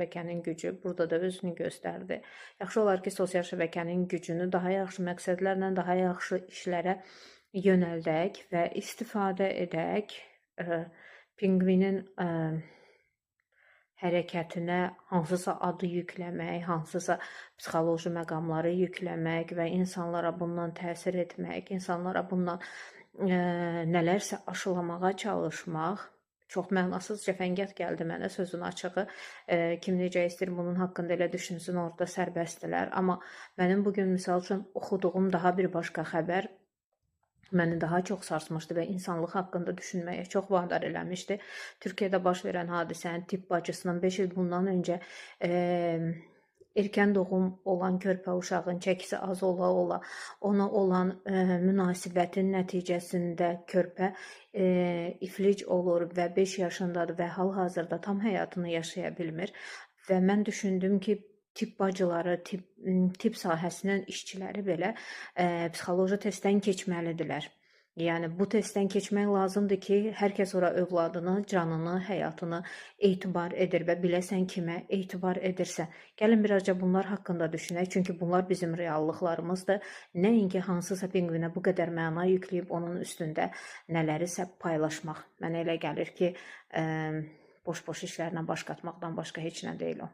şəbəkənin gücü burada da özünü göstərdi. Yaxşı olar ki, sosial şəbəkənin gücünü daha yaxşı məqsədlərlə, daha yaxşı işlərə yönəldək və istifadə edək. Pinqvinin hərəkətinə hansısa adı yükləmək, hansısa psixoloji məqamları yükləmək və insanlara bundan təsir etmək, insanlara bundan nələrsə aşılamağa çalışmaq çox mənasız, cəfəngiyat gəldi mənə, sözün açığı. Kim necə istəyir bunun haqqında elə düşünsün, orada sərbəstdilər. Amma mənim bugün misal üçün oxuduğum daha bir başqa xəbər məni daha çox sarsmışdı və insanlıq haqqında düşünməyə çox vadar eləmişdi. Türkiyədə baş verən hadisənin tibb bacısının 5 il bundan öncə erkən doğum olan körpə uşağın çəkisi az ola-ola ona olan münasibətin nəticəsində körpə iflic olur və 5 yaşındadır və hal-hazırda tam həyatını yaşaya bilmir. Və mən düşündüm ki, tibb bacıları, tibb sahəsinin işçiləri belə psixoloji testdən keçməlidirlər. Yəni, bu testdən keçmək lazımdır ki, hər kəs ora övladını, canını, həyatını etibar edir və biləsən kimə etibar edirsə. Gəlin birazca bunlar haqqında düşünək, çünki bunlar bizim reallıqlarımızdır. Nəinki hansısa pinqvinə bu qədər məna yükləyib onun üstündə nələrisə paylaşmaq. Mənə elə gəlir ki, boş-boş işlərlə baş qatmaqdan başqa heç nə deyil o.